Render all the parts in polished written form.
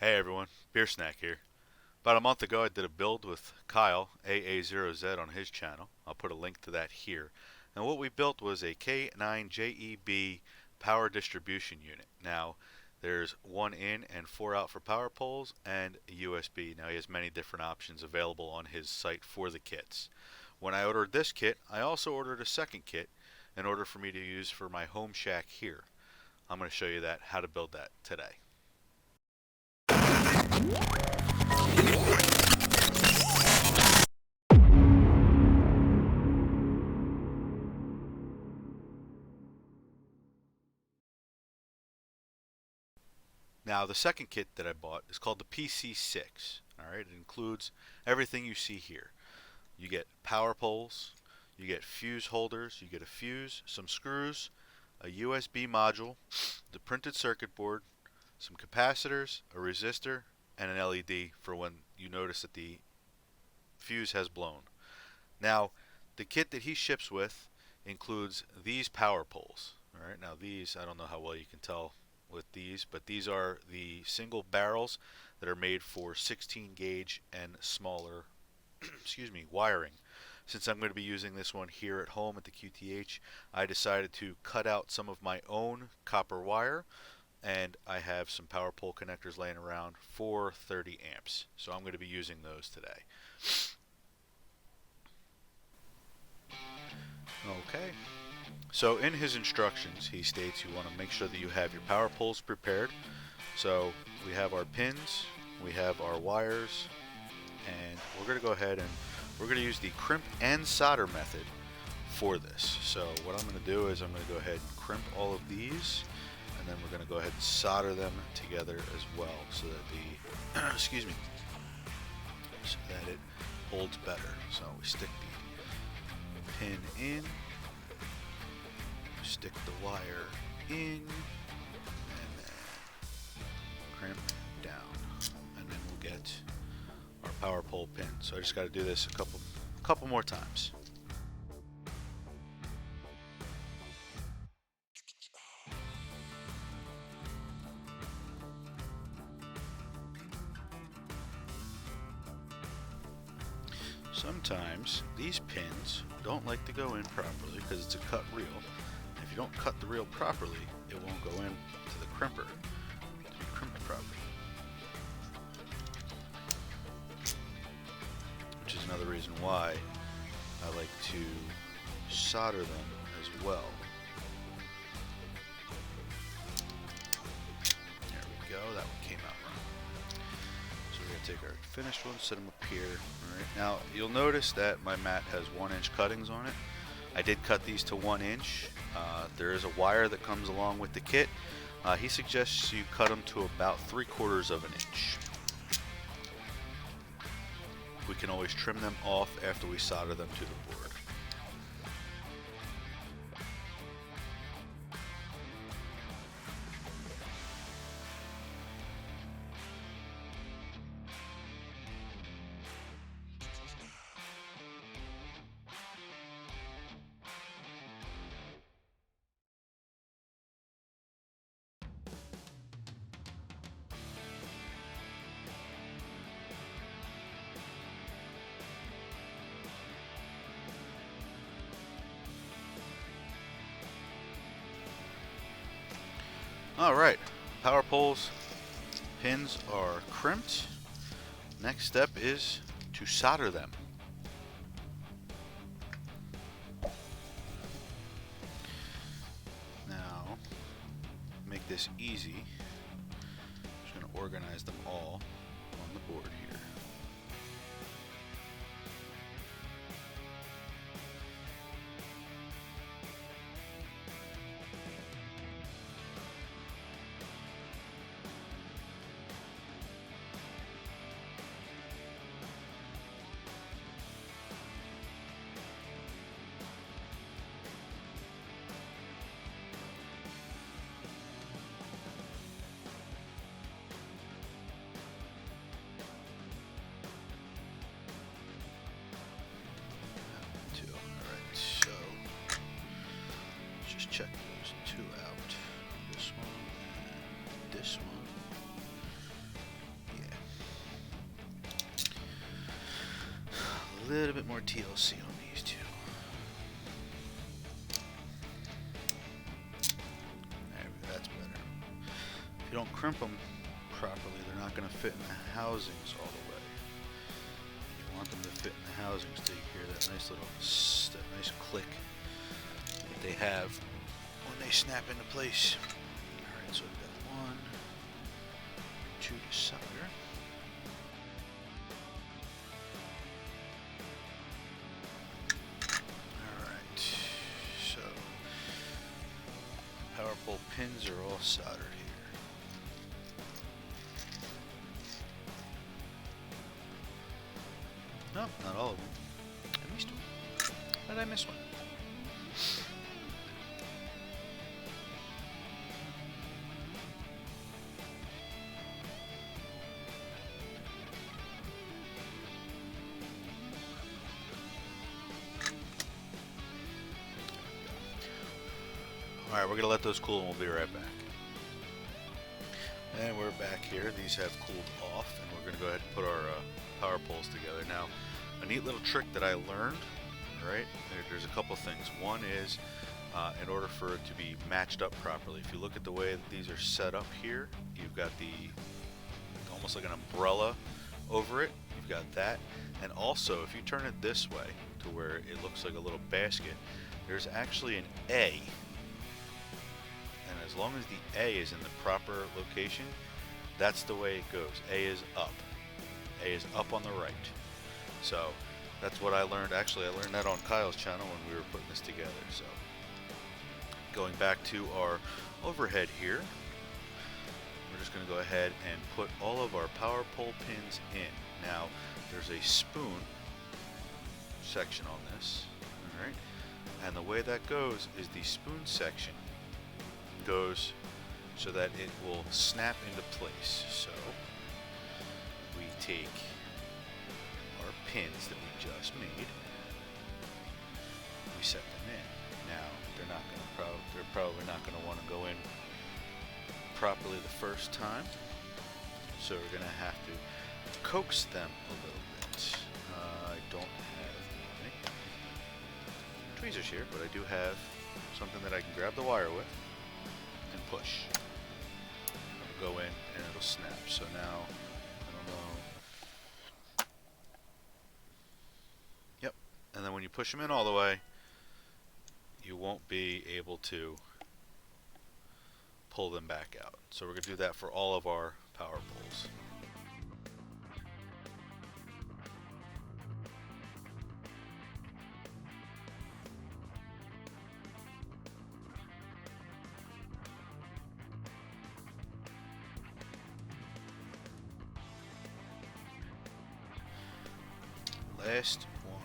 Hey everyone, Beer Snack here. About a month ago I did a build with Kyle, AA0Z, on his channel. I'll put a link to that here. And what we built was a K9JEB power distribution unit. Now, there's 1 in and 4 out for power poles and a USB. Now he has many different options available on his site for the kits. When I ordered this kit, I also ordered a second kit in order for me to use for my home shack here. I'm going to show you how to build that today. Now, the second kit that I bought is called the PC6. Alright, it includes everything you see here. You get power poles, you get fuse holders, you get a fuse, some screws, a USB module, the printed circuit board, some capacitors, a resistor, and an LED for when you notice that the fuse has blown. Now, the kit that he ships with includes these power poles. Alright, now these, I don't know how well you can tell with these, but these are the single barrels that are made for 16 gauge and smaller excuse me, wiring. Since I'm going to be using this one here at home at the QTH, I decided to cut out some of my own copper wire, and I have some power pole connectors laying around for 30 amps. So I'm going to be using those today. Okay. So in his instructions, he states you want to make sure that you have your power poles prepared. So we have our pins, we have our wires, and we're going to go ahead and we're going to use the crimp and solder method for this. So what I'm going to do is I'm going to go ahead and crimp all of these, and then we're going to go ahead and solder them together as well so that the excuse me, so that it holds better. So we stick the pin in, stick the wire in, and then crimp down, and then we'll get our power pole pin. So I just got to do this a couple more times. Sometimes these pins don't like to go in properly because it's a cut reel. And if you don't cut the reel properly, it won't go in to the crimper to be crimped properly. Which is another reason why I like to solder them as well. There we go, that one came out wrong. So we're going to take our finished one, set them up here. Alright, now you'll notice that my mat has 1-inch cuttings on it. I did cut these to 1 inch. There is a wire that comes along with the kit. He suggests you cut them to about 3/4 of an inch. We can always trim them off after we solder them to the board. Alright, power poles, pins are crimped. Next step is to solder them. Now, make this easy, I'm just going to organize them all on the board here. Check those two out. This one and this one. little bit more TLC on these two. There, that's better. If you don't crimp them properly, they're not going to fit in the housings all the way. You want them to fit in the housings so you hear that nice little, that nice click that they have when they snap into place. Alright, so we've got 1, 2 to solder. Alright, so power pole pins are all soldered here. No, not all of them. I missed one. How did I miss one? Alright, we're going to let those cool and we'll be right back. And we're back here. These have cooled off, and we're going to go ahead and put our power poles together. Now, a neat little trick that I learned, right? There's a couple things. One is, in order for it to be matched up properly, if you look at the way that these are set up here, you've got the, almost like an umbrella over it. You've got that. And also, if you turn it this way, to where it looks like a little basket, there's actually an A. And as long as the A is in the proper location, that's the way it goes. A is up. A is up on the right. So that's what I learned. Actually, I learned that on Kyle's channel when we were putting this together. So going back to our overhead here, we're just going to go ahead and put all of our power pole pins in. Now, there's a spoon section on this. All right, and the way that goes is the spoon section goes so that it will snap into place. So we take our pins that we just made, we set them in. Now they're probably not going to want to go in properly the first time, so we're going to have to coax them a little bit. I don't have my tweezers here, but I do have something that I can grab the wire with and push. It'll go in and it'll snap. So now, I don't know. Yep. And then when you push them in all the way, you won't be able to pull them back out. So we're going to do that for all of our power poles. Last one.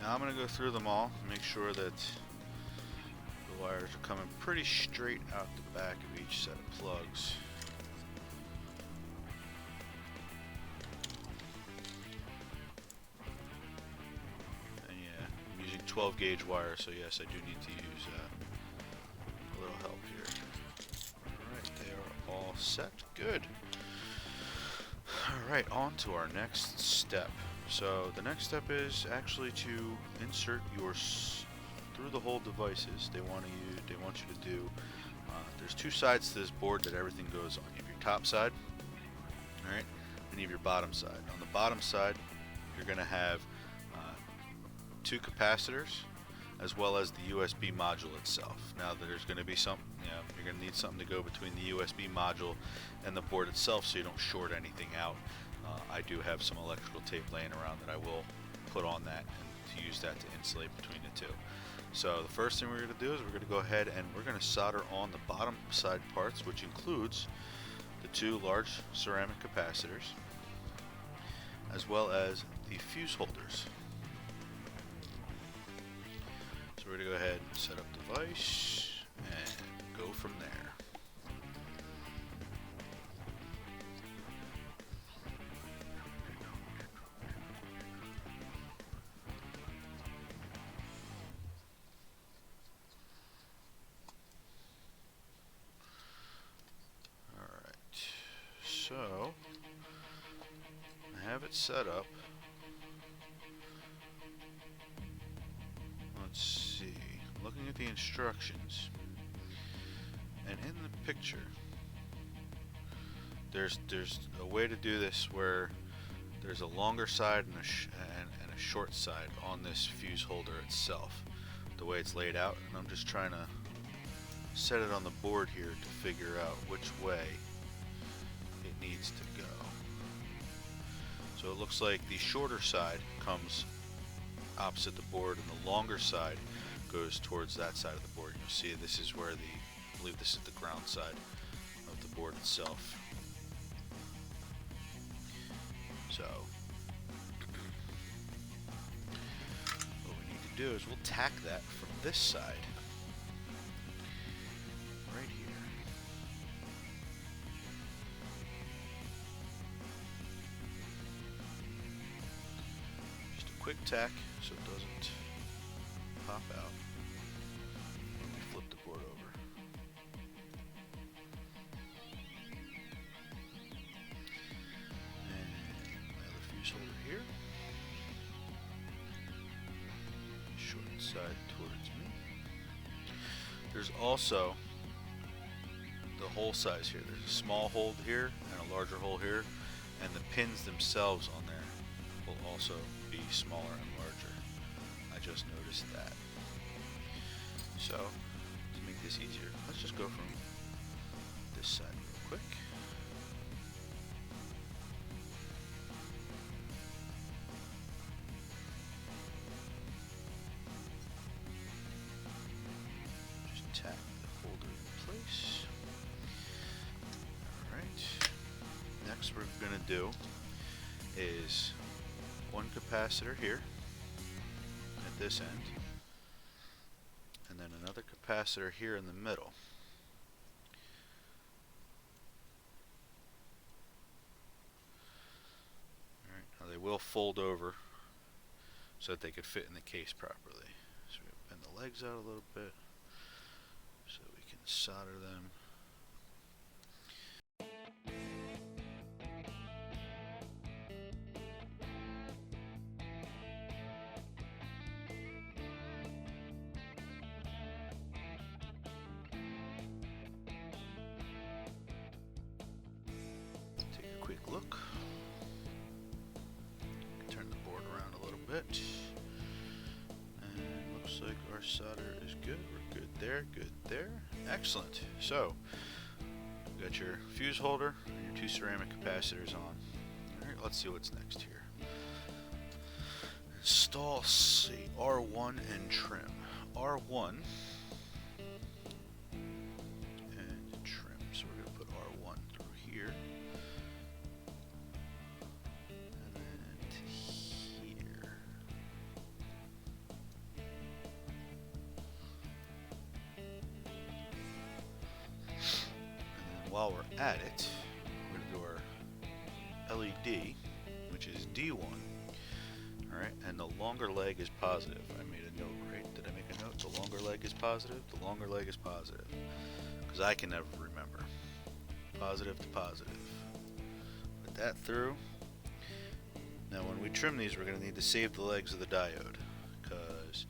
Now I'm going to go through them all, make sure that the wires are coming pretty straight out the back of each set of plugs. And yeah, I'm using 12 gauge wire, so yes, I do need to use a little help here. Alright, they are all set. Good. Alright, on to our next step. So the next step is actually to insert your through the hole devices. They want you to do. There's two sides to this board that everything goes on. You have your top side, all right, and you have your bottom side. On the bottom side, you're going to have two capacitors, as well as the USB module itself. Now there's going to be some, you're going to need something to go between the USB module and the board itself, so you don't short anything out. I do have some electrical tape laying around that I will put on that and to use that to insulate between the two. So the first thing we're going to do is we're going to go ahead and we're going to solder on the bottom side parts, which includes the two large ceramic capacitors, as well as the fuse holders. So we're going to go ahead and set up device and go from there. So I have it set up. Let's see. Looking at the instructions, and in the picture, there's a way to do this where there's a longer side and a short side on this fuse holder itself, the way it's laid out, and I'm just trying to set it on the board here to figure out which way it needs to go. So it looks like the shorter side comes opposite the board and the longer side goes towards that side of the board. You'll see this is where I believe this is the ground side of the board itself. So what we need to do is we'll tack that from this side right here. Just a quick tack so it doesn't pop out when we flip the board over. Holder here, short side towards me. There's also the hole size here. There's a small hole here and a larger hole here, and the pins themselves on there will also be smaller and larger. I just noticed that. So to make this easier, let's just go from this side real quick. Tack the holder in place. Alright. Next we're going to do is one capacitor here at this end, and then another capacitor here in the middle. Alright, now they will fold over so that they could fit in the case properly. So we bend the legs out a little bit so we can solder them. Take a quick look. Turn the board around a little bit. And looks like our solder is good. We're good there, good there. Excellent. So, you got your fuse holder and your two ceramic capacitors on. Alright, let's see what's next here. Install R1 and trim. R1 and trim. So we're going to put R1 through here. And here. And then while we're at it, we're going to do our LED, which is D1. Alright, and the longer leg is positive. I made a note, right? Did I make a note? The longer leg is positive? The longer leg is positive. Because I can never remember. Positive to positive. Put that through. Now when we trim these, we're going to need to save the legs of the diode, because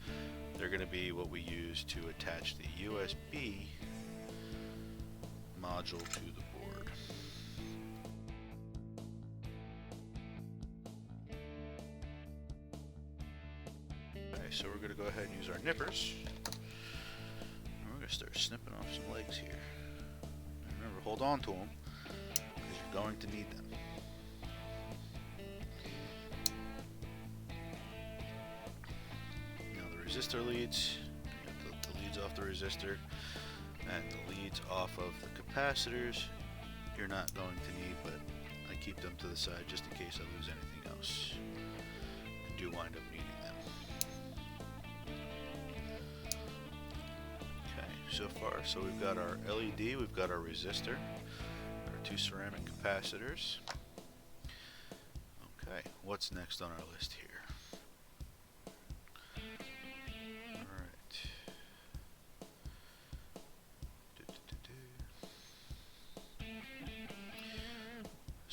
they're going to be what we use to attach the USB module to the board. Okay, so we're going to go ahead and use our nippers. And we're going to start snipping off some legs here. And remember, hold on to them, because you're going to need them. Now the resistor leads, the leads off the resistor, and the leads off of the capacitors, you're not going to need, but I keep them to the side just in case I lose anything else. I do wind up needing them. Okay, so far, so we've got our LED, we've got our resistor, our two ceramic capacitors. Okay, what's next on our list here?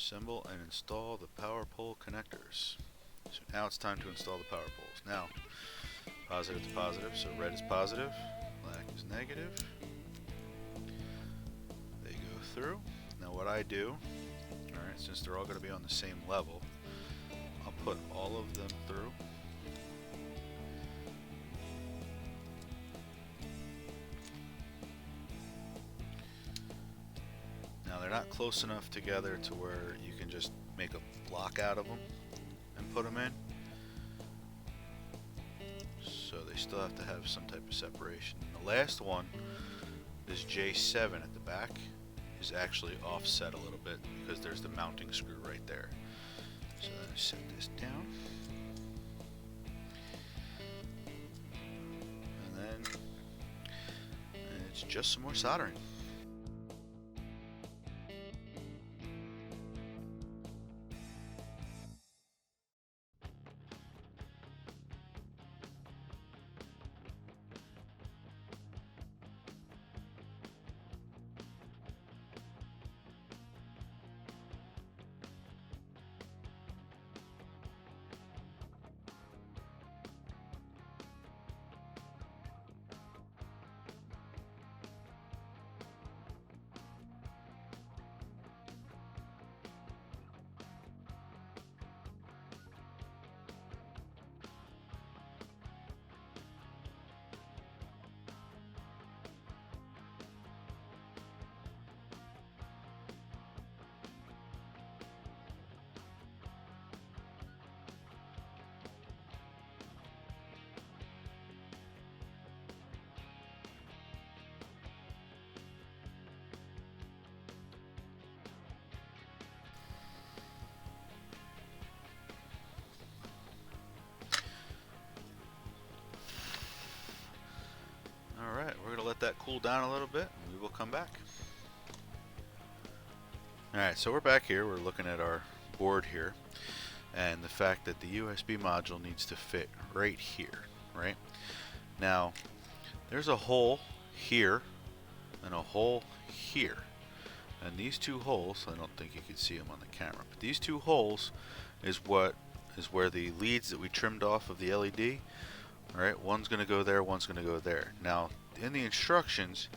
Assemble and install the power pole connectors. So now it's time to install the power poles. Now, positive to positive, so red is positive, black is negative. They go through. Now what I do, alright, since they're all going to be on the same level, I'll put all of them through. Now they're not close enough together to where you can just make a block out of them and put them in. So they still have to have some type of separation. The last one, this J7 at the back, is actually offset a little bit because there's the mounting screw right there. So then I set this down. And then it's just some more soldering. Alright, we're going to let that cool down a little bit and we will come back. Alright, so we're back here. We're looking at our board here and the fact that the USB module needs to fit right here, right? Now, there's a hole here and a hole here. And these two holes, I don't think you can see them on the camera, but these two holes is where the leads that we trimmed off of the LED, alright, one's going to go there, one's going to go there. Now, in the instructions,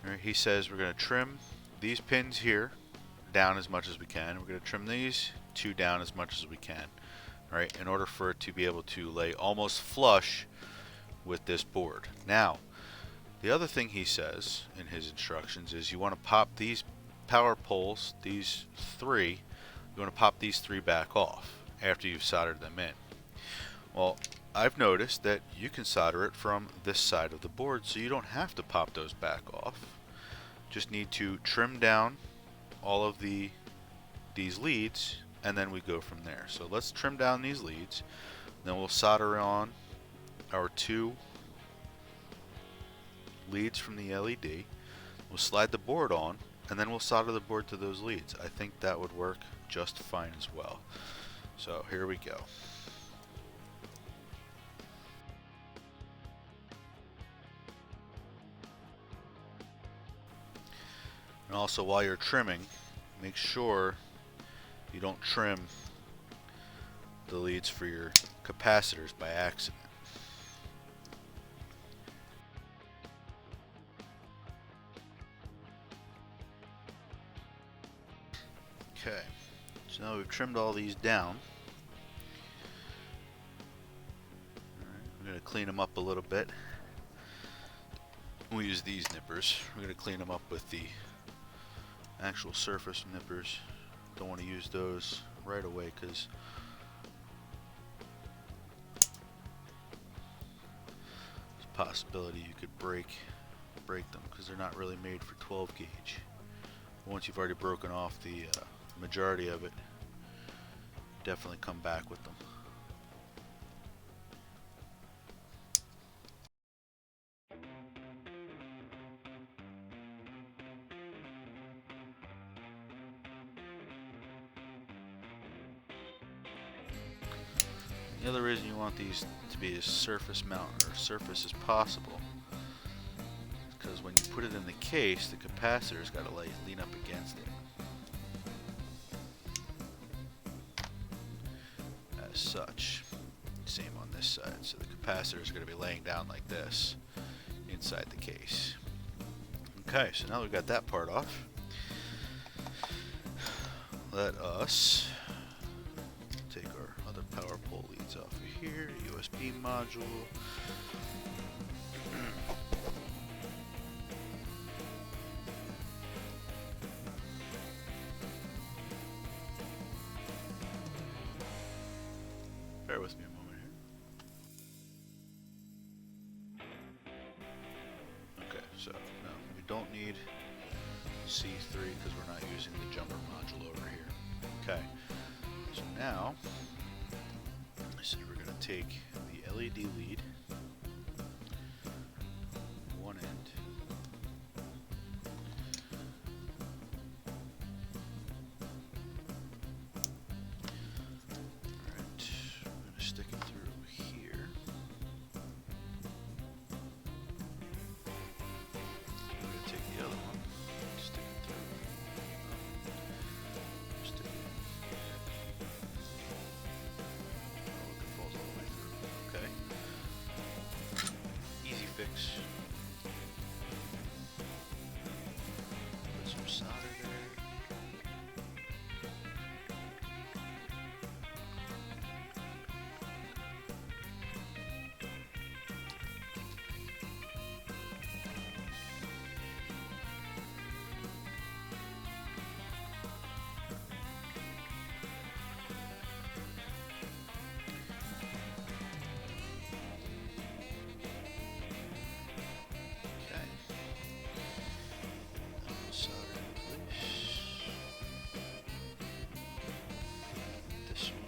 right, he says we're going to trim these pins here down as much as we can. We're going to trim these two down as much as we can, right, in order for it to be able to lay almost flush with this board. Now, the other thing he says in his instructions is you want to pop these power poles, these three, you want to pop these three back off after you've soldered them in. Well, I've noticed that you can solder it from this side of the board, so you don't have to pop those back off. Just need to trim down all of these leads, and then we go from there. So let's trim down these leads, then we'll solder on our two leads from the LED. We'll slide the board on, and then we'll solder the board to those leads. I think that would work just fine as well. So here we go. And also, while you're trimming, make sure you don't trim the leads for your capacitors by accident. Okay, so now we've trimmed all these down. I'm going to clean them up a little bit. We'll use these nippers. We're going to clean them up with the actual surface nippers. Don't want to use those right away because there's a possibility you could break them because they're not really made for 12 gauge. Once you've already broken off the majority of it, definitely come back with them. The other reason you want these to be as surface mount or surface as possible is because when you put it in the case, the capacitor's got to lean up against it. as such. Same on this side. So the capacitor is going to be laying down like this inside the case. Okay, so now we've got that part off. Let us take our other power pole leads off of here, USB module. Bear with me a moment here. Okay, so no, we don't need C3 because we're not using the jumper module over here. Okay, so now we're going to take the LED lead, one end, alright, we're going to stick it through here. We're going to take the other one, stick it through, stick it in. Oh, look, it falls all the way through. Okay. Easy fix. Put some solder there. Okay. Solder in place. This one.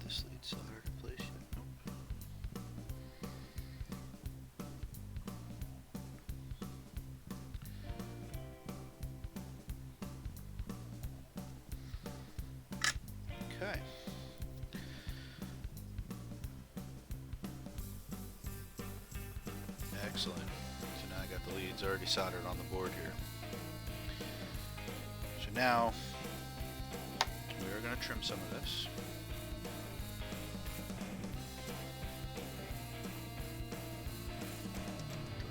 This lead soldered in place yet? Nope. Okay. Excellent. So now I got the leads already soldered on the board here. So now we are going to trim some of this.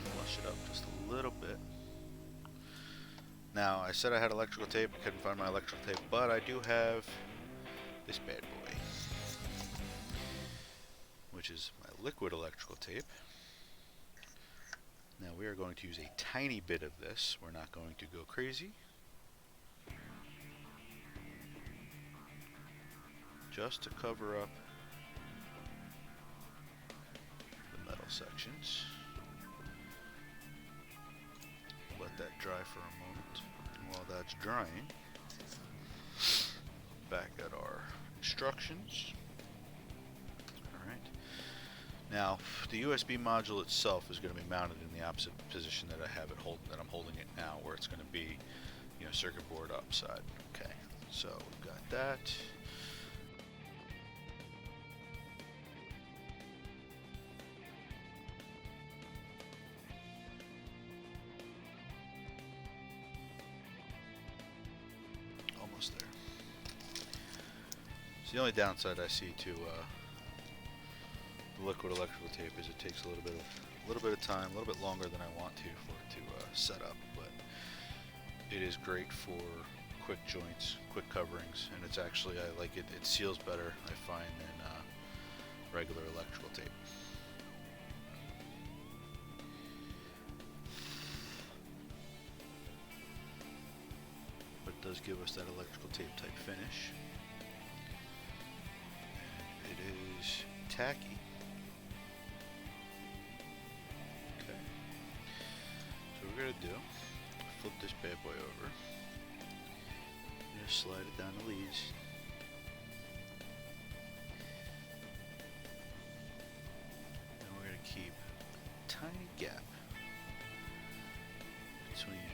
Flush it up just a little bit. Now I said I had electrical tape, I couldn't find my electrical tape, but I do have this bad boy, which is my liquid electrical tape. Now we are going to use a tiny bit of this. We're not going to go crazy. Just to cover up the metal sections. Let that dry for a moment. And while that's drying, back at our instructions. Alright. Now, the USB module itself is going to be mounted in the opposite position that I have it that I'm holding it now, where it's going to be, you know, circuit board upside. Okay, so we've got that. Almost there. So the only downside I see to the liquid electrical tape is it takes a little bit of time, a little bit longer than I want to for it to set up, but it is great for quick joints, quick coverings, and it's actually, I like it. It seals better, I find, than regular electrical tape. But it does give us that electrical tape type finish. And it is tacky. Okay. So what we're going to do, flip this bad boy over. Just slide it down the leads. And we're going to keep a tiny gap between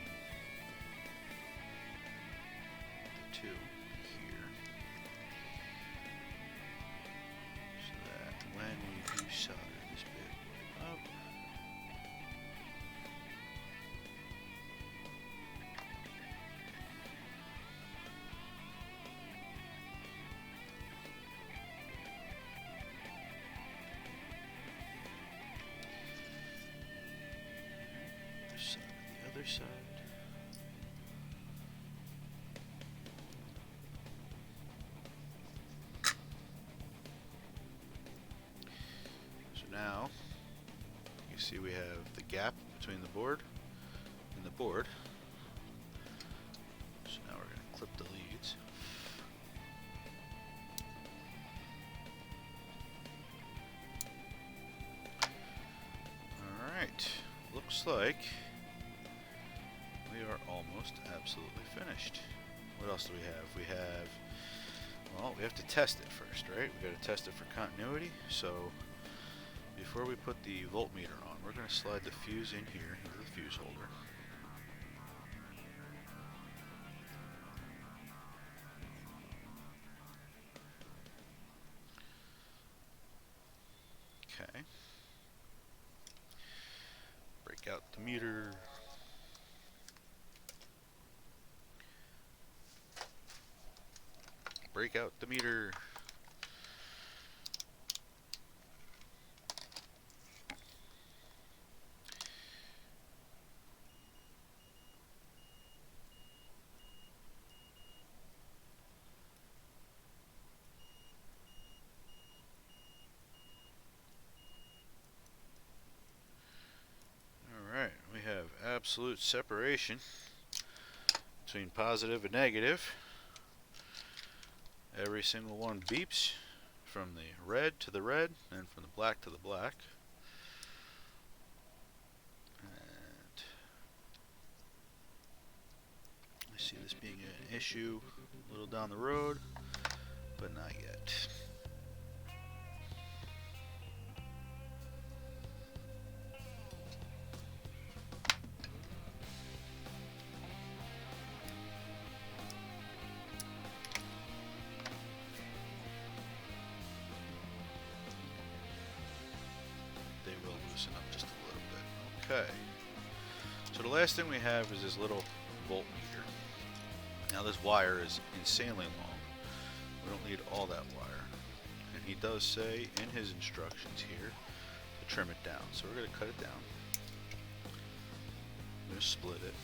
the two here, so that when we do solder this bad boy up, now you see we have the gap between the board and the board. So now we're going to clip the leads. Alright, looks like we are almost absolutely finished. What else do we have? Well, we have to test it first, right? We got to test it for continuity. So before we put the voltmeter on, we're going to slide the fuse in here into the fuse holder. Okay. Break out the meter. Break out the meter. Alright, we have absolute separation between positive and negative. Every single one beeps from the red to the red and from the black to the black. And I see this being an issue a little down the road, but not yet. They will loosen up just a little bit. Okay. So the last thing we have is this little voltmeter. Now this wire is insanely long. We don't need all that wire. And he does say in his instructions here to trim it down. So we're going to cut it down. I'm going to split it.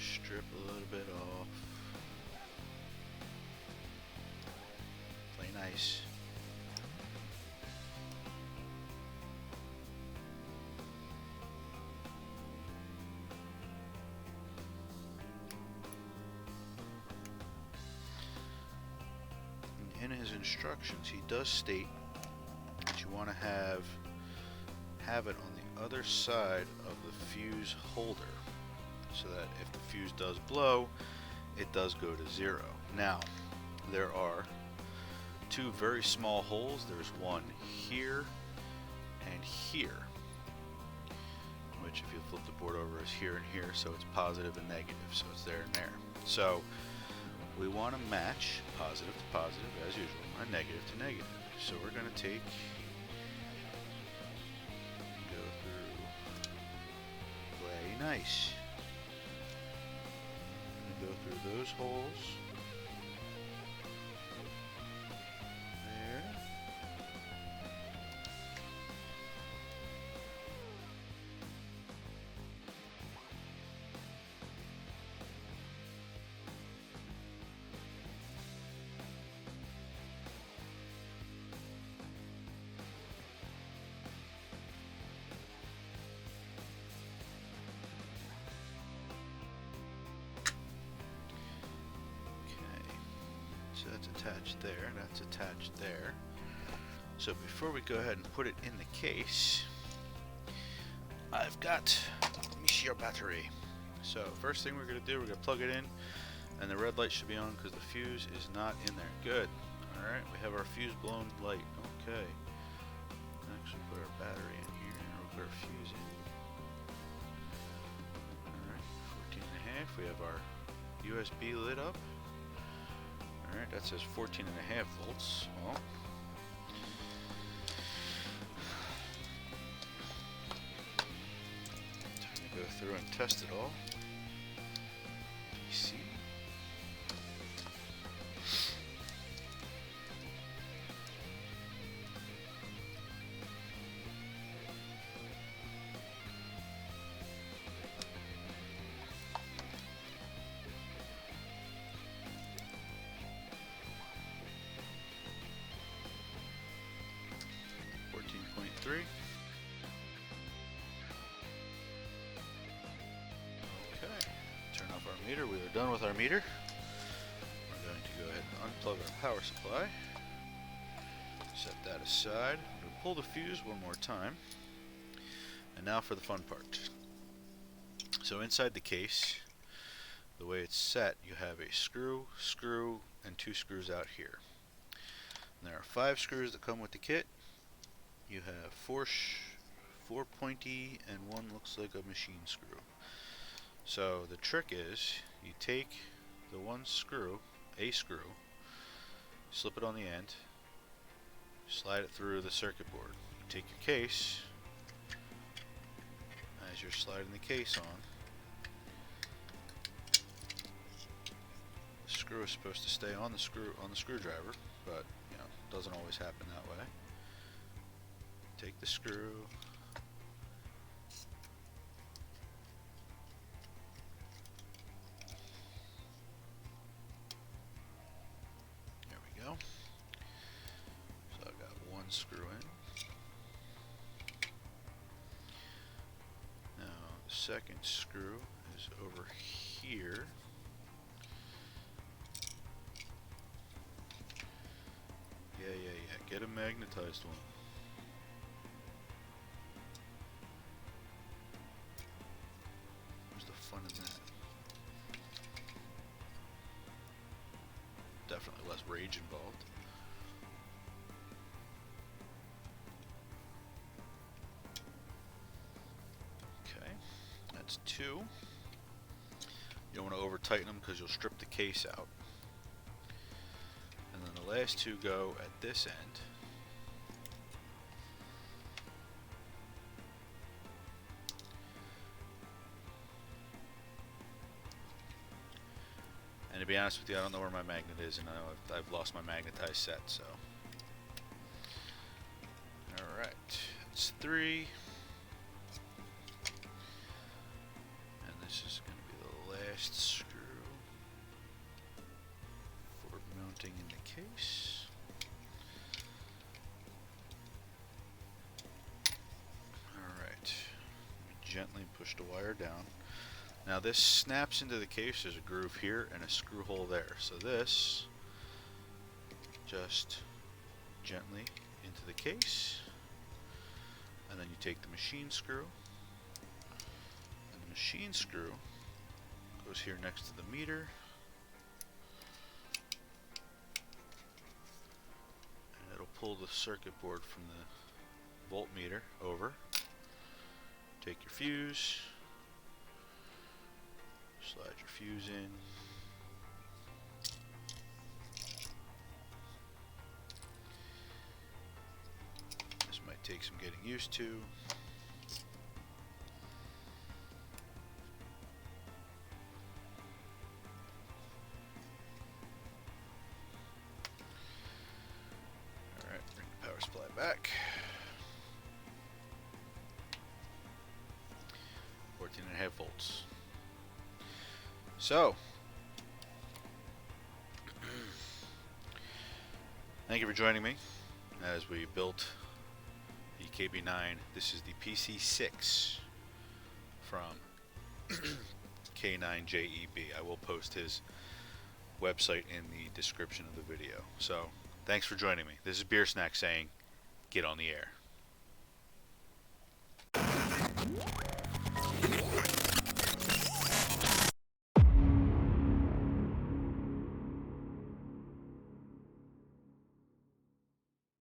Strip a little bit off. Play nice. In his instructions, he does state that you want to have it on the other side of the fuse holder, so that if the fuse does blow, it does go to zero. Now, there are two very small holes. There's one here and here, which if you flip the board over is here and here, so it's positive and negative, so it's there and there. So we want to match positive to positive as usual, and negative to negative. So we're going to take, go through, play nice. Go through those holes. There. So that's attached there, that's attached there. So before we go ahead and put it in the case, I've got your battery. So first thing we're going to do, we're going to plug it in, and the red light should be on because the fuse is not in there. Good. Alright, we have our fuse blown light. Okay. Next we'll put our battery in here, and we'll put our fuse in. Alright, 14.5. We have our USB lit up. Alright, that says 14.5 volts. Well, time to go through and test it all. DC. meter. We are done with our meter. We're going to go ahead and unplug our power supply. Set that aside. I'm going to pull the fuse one more time. And now for the fun part. So inside the case, the way it's set, you have a screw, and 2 screws out here. And there are 5 screws that come with the kit. You have 4 pointy and 1 looks like a machine screw. So the trick is you take the one screw, a screw, slip it on the end, slide it through the circuit board. You take your case, as you're sliding the case on, the screw is supposed to stay on the screwdriver, but you know, it doesn't always happen that way. Take the screw, there we go. So I've got 1 screw in. Now the second screw is over here. Yeah, get a magnetized one. Where's the fun in that? Definitely less rage involved. Okay, that's 2. You don't want to over tighten them because you'll strip the case out. And then the last 2 go at this end. And to be honest with you, I don't know where my magnet is, and I know I've lost my magnetized set, so. Alright, that's 3. And this is going to be the last screw for mounting in the case. Alright, gently push the wire down. Now this snaps into the case. There's a groove here and a screw hole there. So this just gently into the case, and then you take the machine screw, and the machine screw goes here next to the meter, and it'll pull the circuit board from the voltmeter over. Take your fuse, slide your fuse in. This might take some getting used to. Alright, bring the power supply back. 14.5 volts. So, thank you for joining me as we built the KB9. This is the PC6 from K9JEB. I will post his website in the description of the video. So, thanks for joining me. This is Beer Snack saying, get on the air.